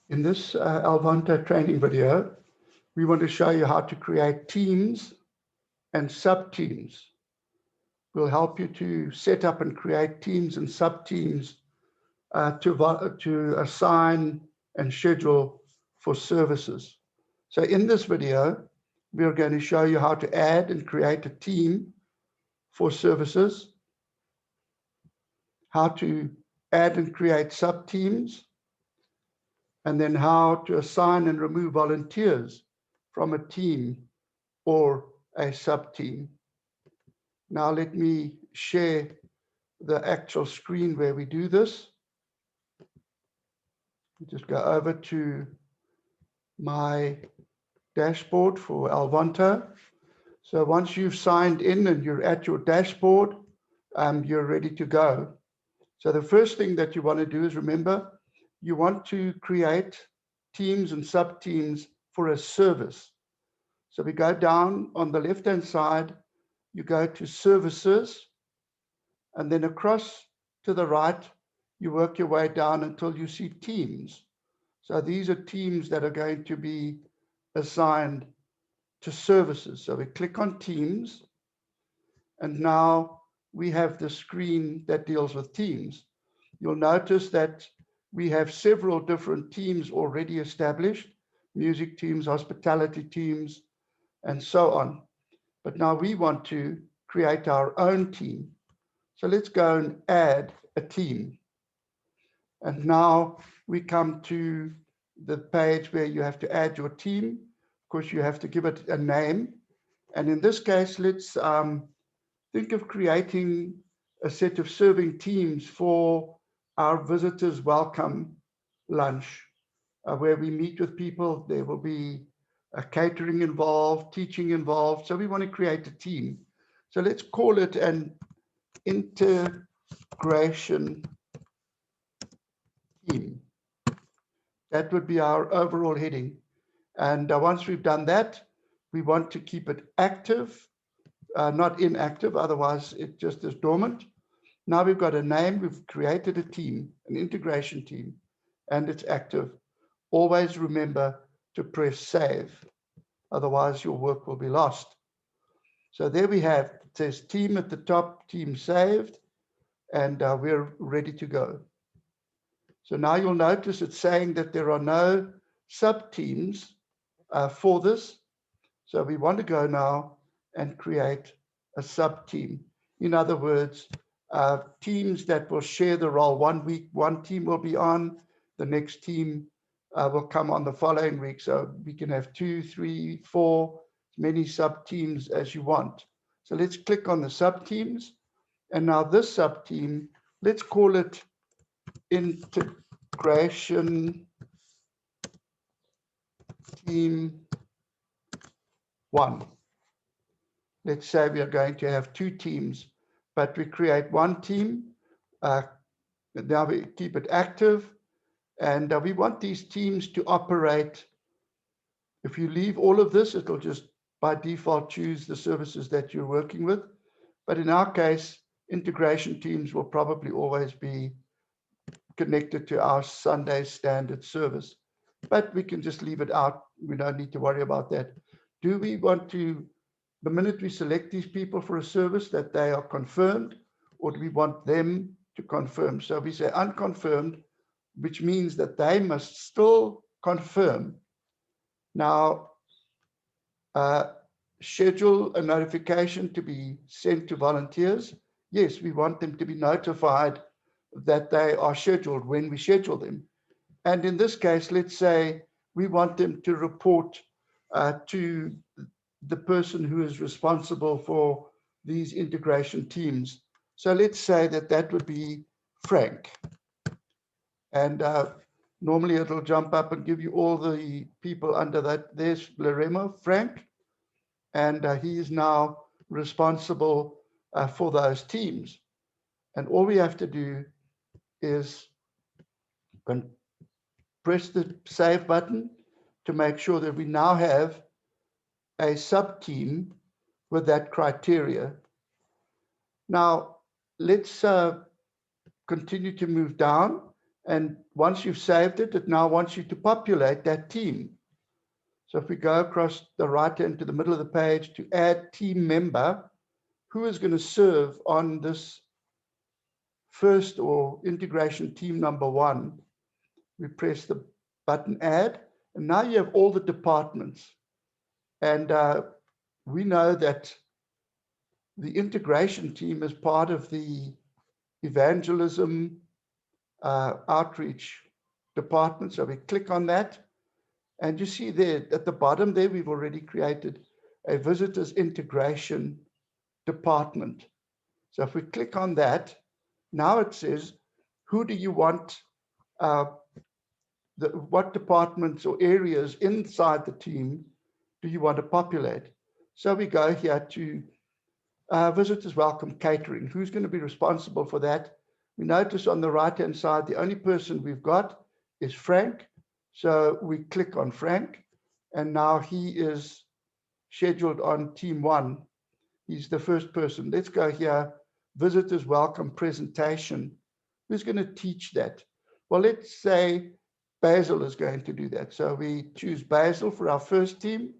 In this Alvanta training video, we want to show you how to create teams and sub-teams. We'll help you to set up and create teams and sub-teams to assign and schedule for services. So in this video, we are going to show you how to add and create a team for services, how to add and create sub-teams, and then how to assign and remove volunteers from a team or a sub-team. Now let me share the actual screen where we do this. Just go over to my dashboard for Alvanta. So once you've signed in and you're at your dashboard, you're ready to go. So the first thing that you want to do is remember, you want to create teams and sub-teams for a service. So we go down on the left-hand side, you go to services, and then across to the right, you work your way down until you see teams. So these are teams that are going to be assigned to services. So we click on teams, and now we have the screen that deals with teams. You'll notice that we have several different teams already established, music teams, hospitality teams, and so on. But now we want to create our own team. So let's go and add a team. And now we come to the page where you have to add your team. Of course, you have to give it a name. And in this case, let's think of creating a set of serving teams for our visitors welcome lunch, where we meet with people. There will be catering involved, teaching involved. So we want to create a team. So let's call it an integration team. That would be our overall heading. And once we've done that, we want to keep it active, not inactive, otherwise it just is dormant. Now we've got a name, we've created a team, an integration team, and it's active. Always remember to press save, otherwise your work will be lost. So there we have, it says team at the top, team saved, and we're ready to go. So now you'll notice it's saying that there are no sub-teams for this. So we want to go now and create a sub-team. In other words, teams that will share the role. 1 week, one team will be on, the next team will come on the following week. So we can have 2, 3, 4, as many sub-teams as you want. So let's click on the sub-teams. And now this sub-team, let's call it integration team 1. Let's say we are going to have 2 teams, but we create 1 team. Now we keep it active, and we want these teams to operate. If you leave all of this, it'll just by default choose the services that you're working with. But in our case, integration teams will probably always be connected to our Sunday standard service. But we can just leave it out. We don't need to worry about that. Do we want to, the minute we select these people for a service, that they are confirmed, or do we want them to confirm? So we say unconfirmed, which means that they must still confirm. Now, schedule a notification to be sent to volunteers. Yes, we want them to be notified that they are scheduled when we schedule them. And in this case, let's say we want them to report to the person who is responsible for these integration teams. So let's say that that would be Frank. And normally it'll jump up and give you all the people under that. There's Loremo, Frank, and he is now responsible for those teams. And all we have to do is press the save button to make sure that we now have a sub-team with that criteria. Now, let's continue to move down, And once you've saved it, it now wants you to populate that team. So if we go across the right hand to the middle of the page to add team member, who is going to serve on this first or integration team number 1, we press the button add, and now you have all the departments. And we know that the integration team is part of the evangelism outreach department. So we click on that, and you see there at the bottom there, we've already created a visitors integration department. So if we click on that, now it says, who do you want, what departments or areas inside the team do you want to populate? So we go here to visitors welcome catering. Who's going to be responsible for that? We notice on the right-hand side, the only person we've got is Frank. So we click on Frank, and now he is scheduled on team 1. He's the first person. Let's go here, visitors welcome presentation. Who's going to teach that? Well, let's say Basil is going to do that. So we choose Basil for our first team,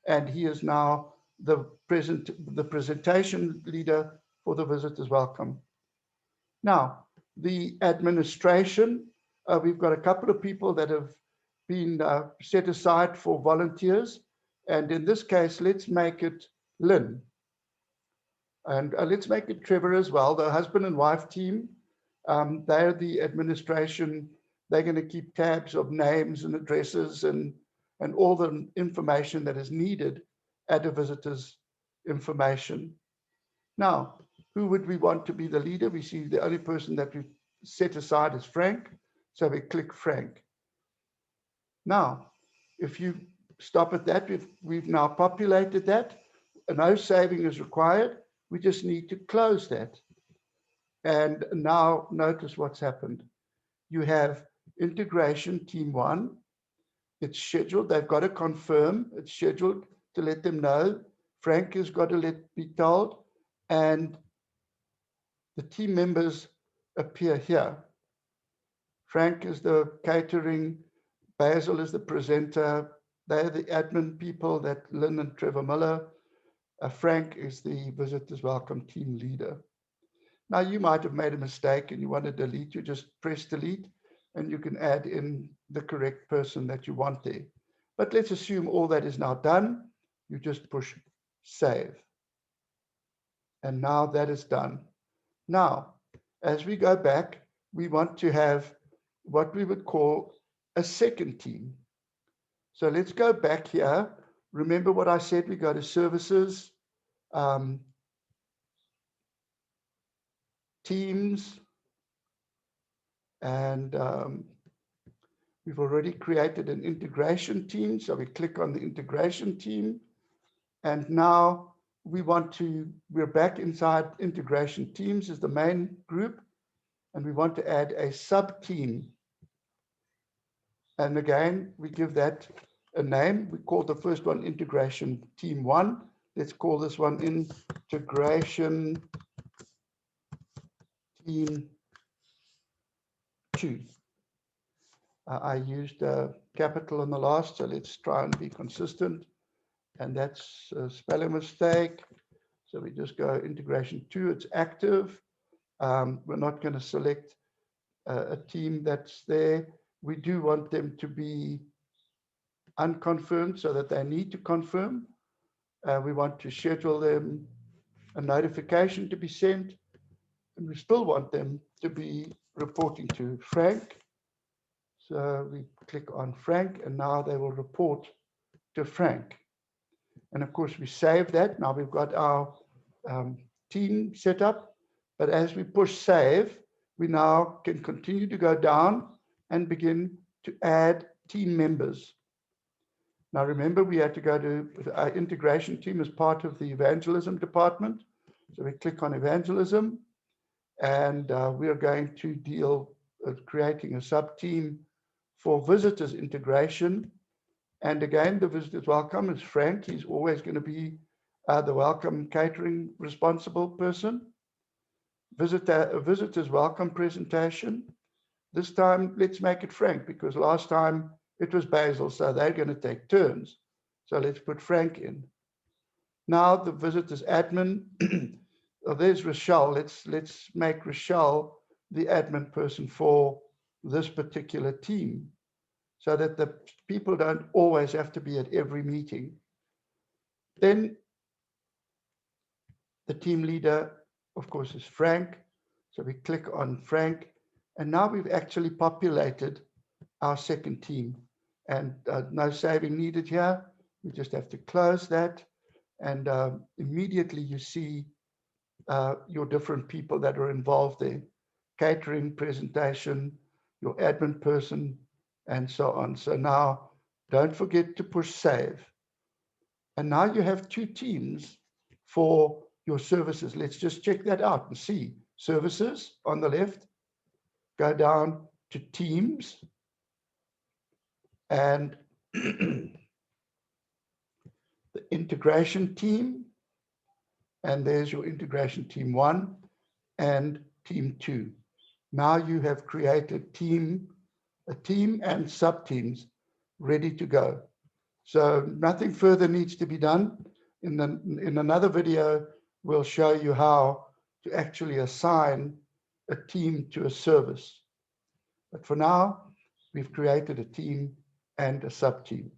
and he is now the presentation leader for the visitors welcome. Now, the administration, we've got a couple of people that have been set aside for volunteers. And in this case, let's make it Lynn. And let's make it Trevor as well, the husband and wife team. They're the administration. They're going to keep tabs of names and addresses and all the information that is needed at a visitor's information. Now, who would we want to be the leader? We see the only person that we've set aside is Frank. So we click Frank. Now, if you stop at that, we've now populated that. No saving is required. We just need to close that. And now notice what's happened. You have integration team 1. It's scheduled. They've got to confirm. It's scheduled to let them know. Frank has got to be told. And the team members appear here. Frank is the catering. Basil is the presenter. They're the admin people, that Lynn and Trevor Miller. Frank is the visitors welcome team leader. Now, you might have made a mistake and you want to delete. You just press delete and you can add in the correct person that you want there. But let's assume all that is now done. You just push save. And now that is done. Now, as we go back, we want to have what we would call a second team. So let's go back here. Remember what I said, we go to services, teams, and we've already created an integration team. So we click on the integration team. And now we're back inside integration teams as the main group. And we want to add a sub-team. And again, we give that a name. We call the first one integration team 1. Let's call this one integration team 2. I used capital on the last, so let's try and be consistent. And that's a spelling mistake. So we just go integration 2, it's active. We're not going to select a team that's there. We do want them to be unconfirmed so that they need to confirm. We want to schedule them a notification to be sent. And we still want them to be reporting to Frank. So we click on Frank, and now they will report to Frank. And of course, we save that. Now we've got our team set up. But as we push save, we now can continue to go down and begin to add team members. Now, remember, we had to go to our integration team as part of the evangelism department. So we click on evangelism, and we are going to deal with creating a sub-team for visitors integration. And again, the visitors welcome is Frank. He's always going to be the welcome catering responsible person. Visitors welcome presentation. this time let's make it Frank, because last time it was Basil, so they're going to take turns. So let's put Frank in. Now the visitor's admin. Oh, there's Rochelle. Let's make Rochelle the admin person for this particular team, so that the people don't always have to be at every meeting. Then the team leader, of course, is Frank. So we click on Frank, and now we've actually populated our second team. And no saving needed here. We just have to close that, and immediately you see your different people that are involved there: catering, presentation, your admin person, and so on. So now don't forget to push save. And now you have two teams for your services. Let's just check that out and see. Services on the left, go down to teams, and the integration team, and there's your integration team 1 and team 2. Now you have created a team and sub-teams ready to go. So nothing further needs to be done. In another video, we'll show you how to actually assign a team to a service. But for now, we've created a team and a sub-team.